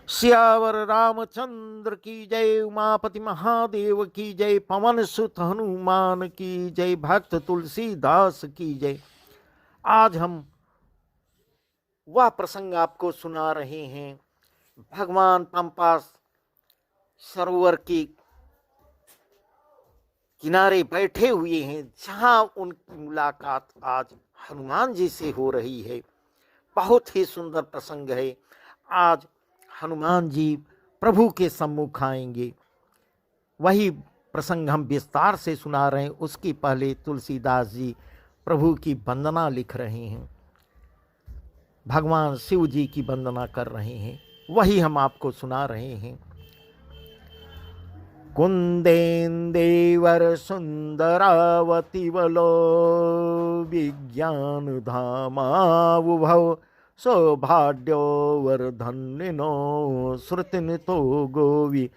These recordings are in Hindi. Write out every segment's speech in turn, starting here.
सियावर रामचंद्र की जय। उमापति महादेव की जय। पवन सुत हनुमान की जय। भक्त तुलसीदास की जय। आज हम वह प्रसंग आपको सुना रहे हैं। भगवान पंपा सरोवर के किनारे बैठे हुए हैं, जहां उनकी मुलाकात आज हनुमान जी से हो रही है। बहुत ही सुंदर प्रसंग है। आज हनुमान जी प्रभु के सम्मुख आएंगे, वही प्रसंग हम विस्तार से सुना रहे हैं। उसके पहले तुलसीदास जी प्रभु की वंदना लिख रहे हैं, भगवान शिव जी की वंदना कर रहे हैं, वही हम आपको सुना रहे हैं। कुंदेन्देवर सुंदरावती बलो विज्ञान धामावुभव सौभाग्यो वर्धन्निनो श्रुतिनितो गोवि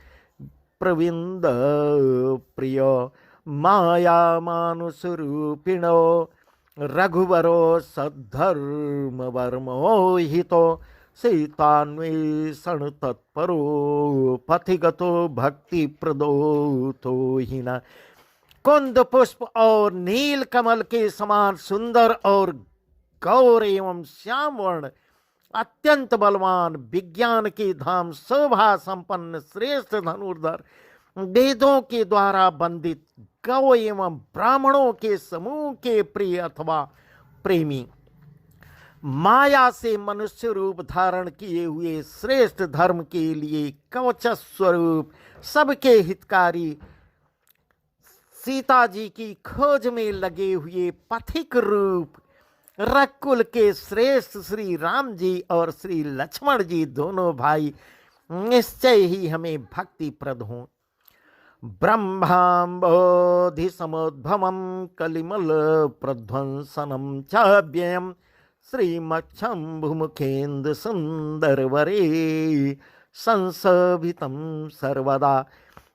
प्रविंद प्रिय माया मानुष रूपिणो रघुवरो सद्धर्म वर्मो हितो सीतान्वेषण तत्परो पथिगतो भक्ति प्रदोतो हिना। कुंद पुष्प और नील कमल के समान सुंदर और गौर एवं श्याम वर्ण, अत्यंत बलवान, विज्ञान के धाम, शोभा संपन्न, श्रेष्ठ धनुर्धर, वेदों के द्वारा वंदित, गौ एवं ब्राह्मणों के समूह के प्रिय अथवा प्रेमी, माया से मनुष्य रूप धारण किए हुए, श्रेष्ठ धर्म के लिए कवच स्वरूप, सबके हितकारी, सीता जी की खोज में लगे हुए पथिक रूप, रघुकुल के श्रेष्ठ श्री राम जी और श्री लक्ष्मण जी दोनों भाई निश्चय ही हमें भक्ति प्रद हों। ब्रह्मांबोधि समुद्भवम कलिमल प्रध्वंसनम चाव्ययम श्रीमच्छंभुमुखेन्द्र सुंदरवरे संसभितं सर्वदा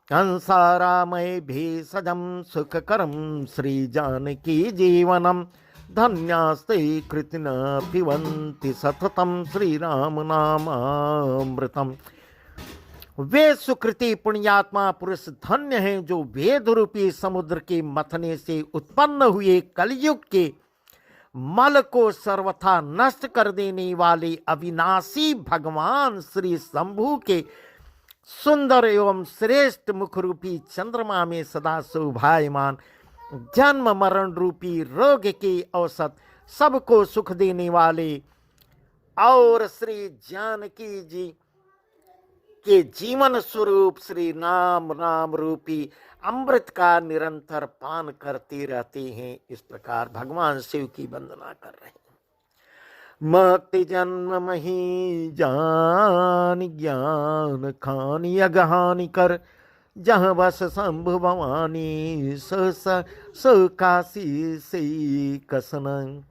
कंसारामय भेषजं सुखकरं श्रीजानकी जीवनम धन्यास्ते कृतिना पिबन्ति सततं श्रीराम नामामृतम्। वे सुकृति पुण्यात्मा पुरुष धन्य हैं जो वेद रूपी समुद्र के मथने से उत्पन्न हुए कलयुग के मल को सर्वथा नष्ट कर देने वाले अविनाशी भगवान श्री शंभु के सुंदर एवं श्रेष्ठ मुख रूपी चंद्रमा में सदा शोभायमान, जन्म मरण रूपी रोग के औसत सबको सुख देने वाले और श्री जानकी जी के जीवन स्वरूप श्री नाम नाम रूपी अमृत का निरंतर पान करते रहते हैं। इस प्रकार भगवान शिव की वंदना कर रहे हैं। मक्ति जन्म मही जान ज्ञान खानी अगहानी कर, जहाँ बस शंभु भवानी स काशी से कसन।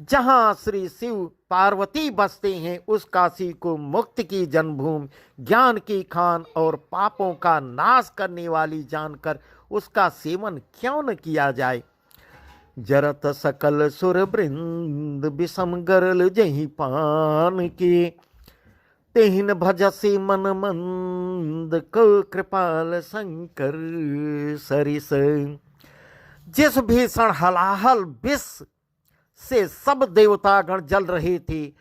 जहाँ श्री शिव पार्वती बसते हैं उस काशी को मुक्ति की जन्मभूमि, ज्ञान की खान और पापों का नाश करने वाली जानकर उसका सेवन क्यों न किया जाए। जरत सकल सुर वृंद विषम गरल जही पान के, तेहिन भजसी मन मंद को कृपाल शंकर सरिस। जिस भीषण हलाहल विष से सब देवतागण जल रहे थे,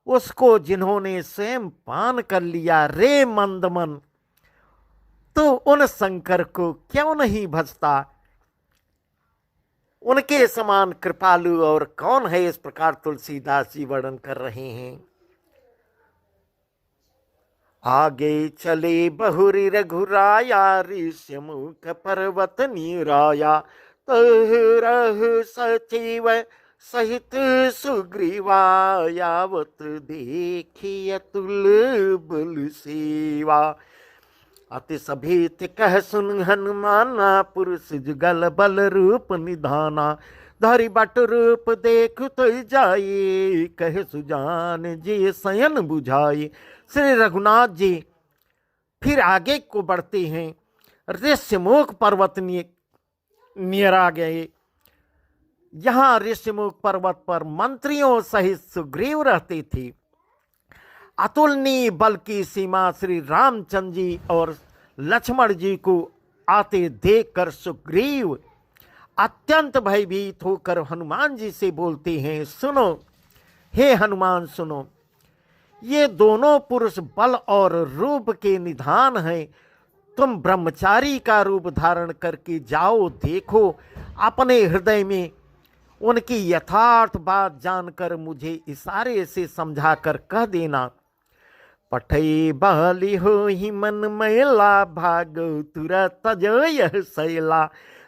उसको जिन्होंने स्वयं पान कर लिया रे मंदमन, तो उन शंकर को क्यों नहीं भजता। उनके समान कृपालु और कौन है। इस प्रकार तुलसीदास जी वर्णन कर रहे हैं। आगे चले बहुरी रघुराया, ऋष्यमुख पर्वत नीराया, तह सचिव सहित सुग्रीवा, यावत देखिय तुल बल सेवा। अति सभीत कह सुन हनुमाना, पुरुष जुगल बल रूप निधाना, धरि बट रूप देख तो जाए, कह सुजान जी शयन बुझाए। श्री रघुनाथ जी फिर आगे को बढ़ते हैं। ऋष्यमुख पर्वत नियर आ गए। यहाँ ऋष्यमुख पर्वत पर मंत्रियों सहित सुग्रीव रहते थे। अतुलनीय बल की सीमा श्री रामचंद्र जी और लक्ष्मण जी को आते देखकर सुग्रीव अत्यंत भयभीत होकर हनुमान जी से बोलते हैं, सुनो हे हनुमान सुनो, ये दोनों पुरुष बल और रूप के निधान हैं। तुम ब्रह्मचारी का रूप धारण करके जाओ, देखो अपने हृदय में उनकी यथार्थ बात जानकर मुझे इशारे से समझा कर कह देना। पठई बाली हो ही मन मैला, भागो तुरत जो यह शैला,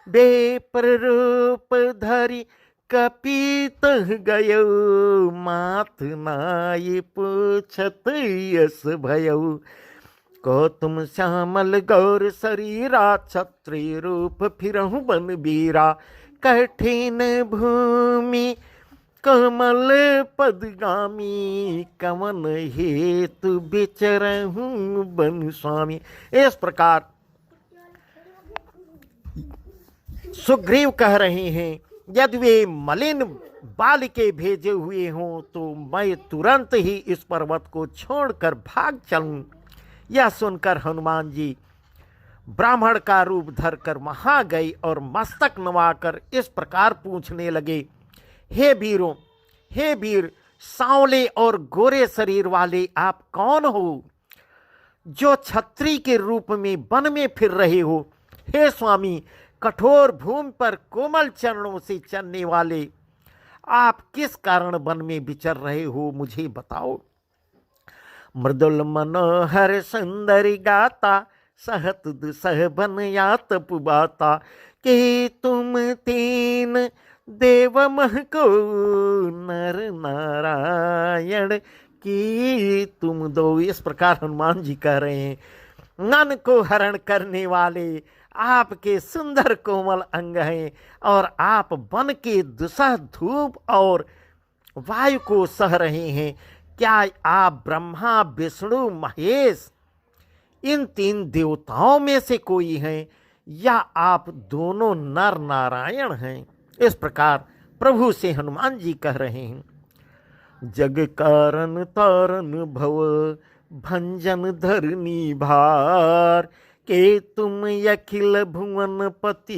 बेपर रूप धरी कपीत गयो, मात नाई पूछत यस भयो, को तुम श्यामल गौर शरीरा, क्षत्रिय रूप फिरहु बन बीरा, कठिन भूमि कमल पदगामी, कवन हेतु बिचरहूं बन स्वामी। इस प्रकार सुग्रीव कह रहे हैं, यदि वे मलिन बाल के भेजे हुए हों तो मैं तुरंत ही इस पर्वत को छोड़कर भाग चलूं। यह सुनकर हनुमान जी ब्राह्मण का रूप धरकर वहां गए और मस्तक नवाकर इस प्रकार पूछने लगे, हे वीरों, हे वीर, सांवले और गोरे शरीर वाले आप कौन हो जो छत्री के रूप में वन में फिर रहे हो? हे स्वामी, कठोर भूमि पर कोमल चरणों से चलने वाले आप किस कारण वन में विचर रहे हो, मुझे बताओ। मृदुल मनोहर सुंदरी गाता, सहत दुसह बन या तपुबाता, कि तुम तीन देव मह को नर नारायण की तुम दो। इस प्रकार हनुमान जी कह रहे हैं, मन को हरण करने वाले आपके सुंदर कोमल अंग हैं और आप वन के दुसह धूप और वायु को सह रहे हैं। क्या आप ब्रह्मा विष्णु महेश इन तीन देवताओं में से कोई हैं या आप दोनों नर नारायण हैं? इस प्रकार प्रभु से हनुमान जी कह रहे हैं, जग कारण तारण भव भंजन धरनी भार, के तुम अखिल भुवन पति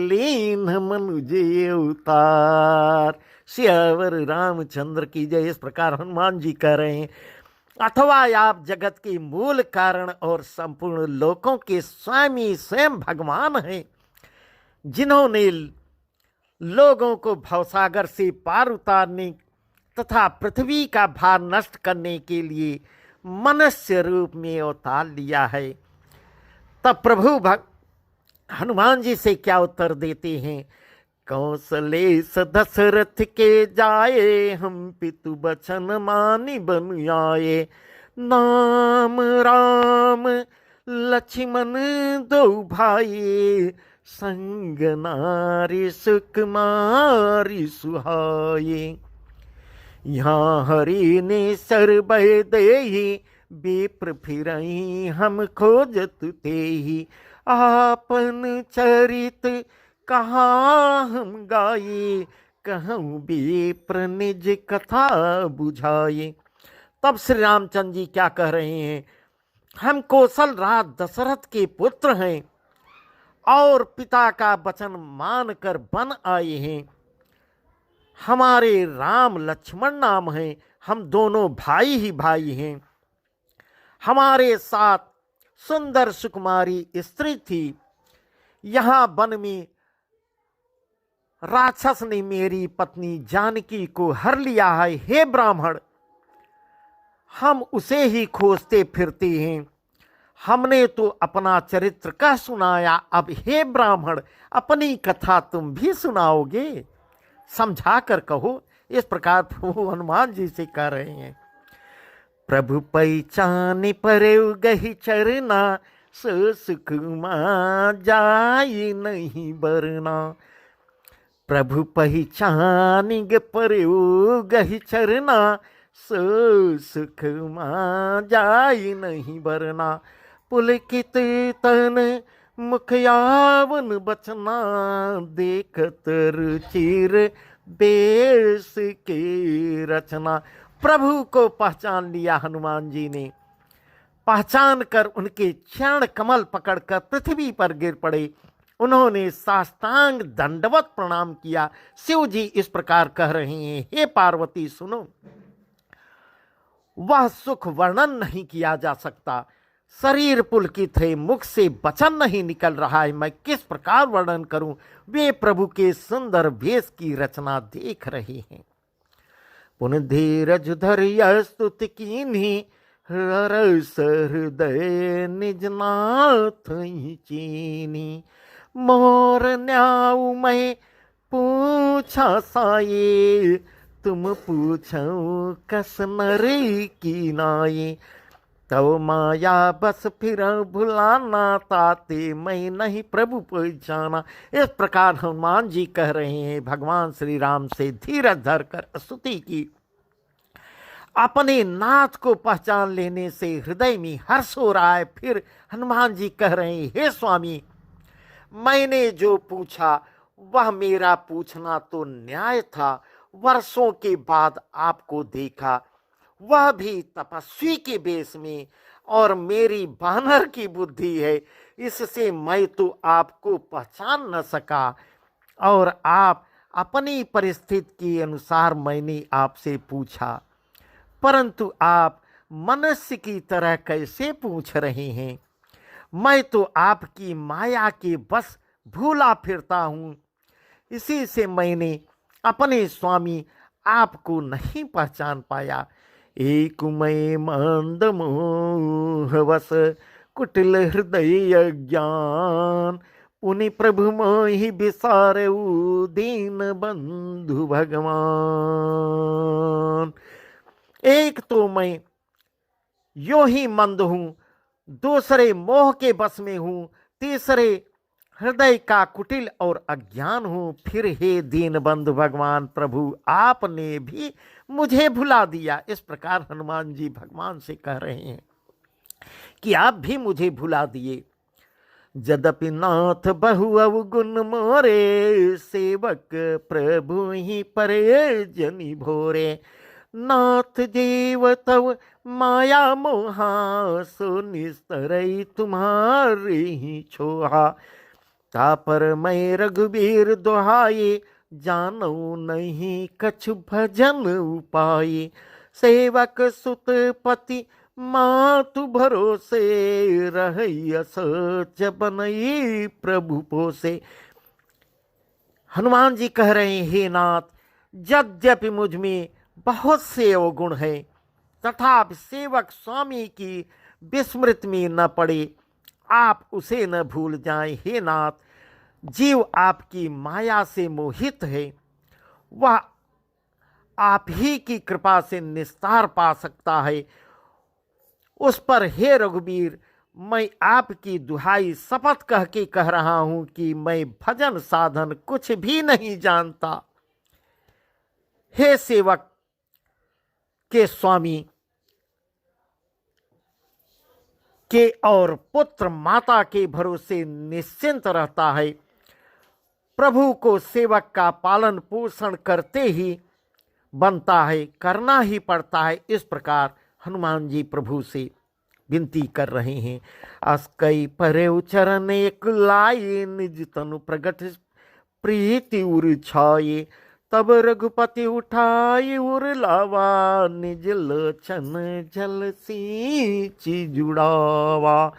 लीन मनुज अवतार। श्यावर रामचंद्र की जय। इस प्रकार हनुमान जी कह रहे हैं, अथवा आप जगत के मूल कारण और संपूर्ण लोकों के स्वामी स्वयं भगवान हैं, जिन्होंने लोगों को भवसागर से पार उतारने तथा पृथ्वी का भार नष्ट करने के लिए मनुष्य रूप में अवतार लिया है। तब प्रभु हनुमान जी से क्या उत्तर देते हैं, कौशलेश दशरथ के जाए, हम पितु बचन मानि बन आए, नाम राम लक्ष्मण दो भाई, संग नारी सुकुमारी सुहाये, यहाँ हरि ने सर्वय देहि, विप्र फिरहि हम खोजत तेहि, आपन चरित कहाँ हम गाये, कहूँ विप्र निज कथा बुझाए। तब श्री रामचंद्र जी क्या कह रहे हैं, हम कौशल राज दशरथ के पुत्र हैं और पिता का वचन मानकर वन आए हैं। हमारे राम लक्ष्मण नाम हैं, हम दोनों भाई ही भाई हैं। हमारे साथ सुंदर सुकुमारी स्त्री थी। यहाँ वन में राक्षस ने मेरी पत्नी जानकी को हर लिया है। हे ब्राह्मण, हम उसे ही खोजते फिरते हैं। हमने तो अपना चरित्र कह सुनाया, अब हे ब्राह्मण अपनी कथा तुम भी सुनाओगे, समझा कर कहो। इस प्रकार प्रभु हनुमान जी से कह रहे हैं, प्रभु पहचान परे गही चरना, सो सुख मां जाई नहीं बरना। प्रभु पहचान परे गही चरना, सो सुख मां जाई नहीं बरना। पुलकित तन मुखयावन बचना, देखत रुचिर बेस के रचना। प्रभु को पहचान लिया हनुमान जी ने। पहचान कर उनके चरण कमल पकड़कर पृथ्वी पर गिर पड़े। उन्होंने साष्टांग दंडवत प्रणाम किया। शिव जी इस प्रकार कह रहे हैं, हे पार्वती सुनो, वह सुख वर्णन नहीं किया जा सकता। शरीर पुलकित है, मुख से वचन नहीं निकल रहा है, मैं किस प्रकार वर्णन करूं। वे प्रभु के सुंदर वेश की रचना देख रहे हैं। पुन धीरज धर स्तुति कीन्ही, रस हृदय निज नाथ चीनी। मोर न्याऊ मैं पूछा साये, तुम पूछो कस नर की नाये। तव माया बस फिर भुलाना, ताते मैं नहीं प्रभु पहचाना। इस प्रकार हनुमान जी कह रहे हैं। भगवान श्री राम से धीरज धर कर स्तुति की। अपने नाथ को पहचान लेने से हृदय में हर्ष हो रहा है। फिर हनुमान जी कह रहे हैं, हे स्वामी, मैंने जो पूछा वह मेरा पूछना तो न्याय था। वर्षों के बाद आपको देखा, वह भी तपस्वी के वेश में, और मेरी बानर की बुद्धि है, इससे मैं तो आपको पहचान न सका। और आप अपनी परिस्थिति के अनुसार मैंने आपसे पूछा, परंतु आप मनुष्य की तरह कैसे पूछ रहे हैं। मैं तो आपकी माया के बस भूला फिरता हूँ, इसी से मैंने अपने स्वामी आपको नहीं पहचान पाया। एक मैं मंद मोहवश, कुटिल हृदय ज्ञान। पुनि प्रभु मोहि बिसारऊ, दीन बंधु भगवान। एक तो मैं यो ही मंद हूँ, दूसरे मोह के बस में हूँ, तीसरे हृदय का कुटिल और अज्ञान हूँ। फिर हे दीन बंधु भगवान प्रभु, आपने भी मुझे भुला दिया। इस प्रकार हनुमान जी भगवान से कह रहे हैं कि आप भी मुझे भुला दिए। यद्यपि नाथ बहु अवगुण मोरे, सेवक प्रभु ही परे जनि भोरे। नाथ जीव तव माया मोहा, सो निस्तरई तुम्हारी ही छोहा। तापर मैं रघुबीर दुहाई, जानो नहीं कछु भजन उपाय। सेवक सुत पति मातु भरोसे, रहिय सच बनई प्रभु पोसे। हनुमान जी कह रहे हैं, हे नाथ, यद्यपि मुझ में बहुत से अवगुण है, तथापि सेवक स्वामी की विस्मृति में न पड़े, आप उसे न भूल जाएं। हे नाथ, जीव आपकी माया से मोहित है, वह आप ही की कृपा से निस्तार पा सकता है। उस पर हे रघुबीर, मैं आपकी दुहाई शपथ कह के कह रहा हूं कि मैं भजन साधन कुछ भी नहीं जानता। हे सेवक के स्वामी के और पुत्र माता के भरोसे निश्चिंत रहता है। प्रभु को सेवक का पालन पोषण करते ही बनता है, करना ही पड़ता है। इस प्रकार हनुमान जी प्रभु से विनती कर रहे हैं। अस्कई परे उचरण एक लाए, निज तनु प्रगट प्रीति उर छाये। तब रघुपति उठाई उर लावा, निज लोचन जल सींचि जुड़ावा।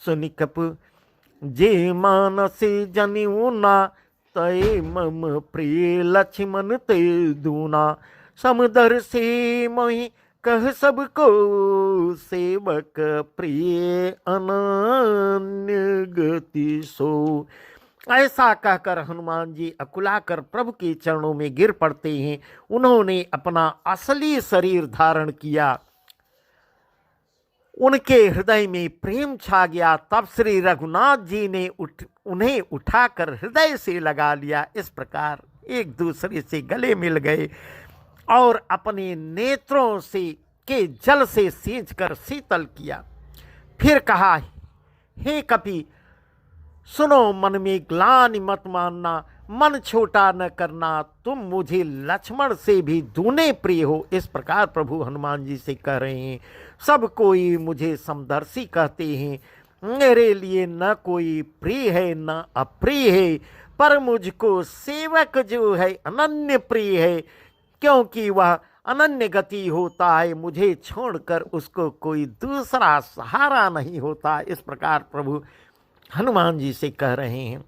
सुनि कपि जे मानसी जनिउना, तय मम प्रिय लक्ष्मण ते दूना। समुदर से मोहि कह सबको, सेवक प्रिय अनन्य गति सो। ऐसा कहकर हनुमान जी अकुलाकर प्रभु के चरणों में गिर पड़ते हैं। उन्होंने अपना असली शरीर धारण किया, उनके हृदय में प्रेम छा गया। तब श्री रघुनाथ जी ने उन्हें उठाकर हृदय से लगा लिया। इस प्रकार एक दूसरे से गले मिल गए और अपने नेत्रों से के जल से सींचकर शीतल किया। फिर कहा, हे कपि सुनो, मन में ग्लानि मत मानना, मन छोटा न करना, तुम मुझे लक्ष्मण से भी दूने प्रिय हो। इस प्रकार प्रभु हनुमान जी से कह रहे हैं। सब कोई मुझे समदर्शी कहते हैं, मेरे लिए न कोई प्रिय है न अप्रिय है, पर मुझको सेवक जो है अनन्य प्रिय है, क्योंकि वह अनन्य गति होता है, मुझे छोड़कर उसको कोई दूसरा सहारा नहीं होता। इस प्रकार प्रभु हनुमान जी से कह रहे हैं।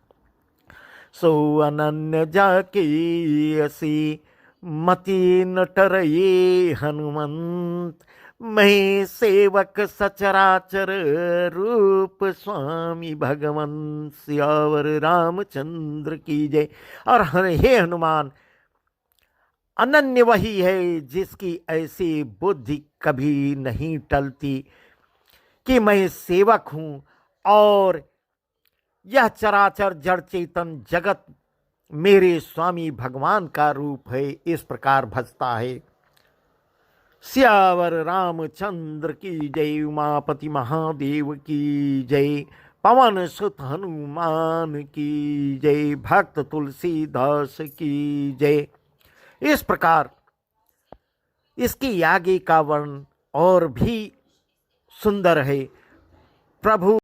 सो अनन्य जाकी असी मति न टरये हनुमंत, मैं सेवक सचराचर रूप स्वामी भगवंत, सियावर रामचंद्र की जय। और हे हनुमान, अनन्य वही है जिसकी ऐसी बुद्धि कभी नहीं टलती कि मैं सेवक हूं और यह चराचर जड़ चेतन जगत मेरे स्वामी भगवान का रूप है। इस प्रकार भजता है। सियावर रामचंद्र की जय, उमापति महादेव की जय, पवन सुत हनुमान की जय, भक्त तुलसीदास की जय। इस प्रकार इसकी आगे का वर्ण और भी सुंदर है। प्रभु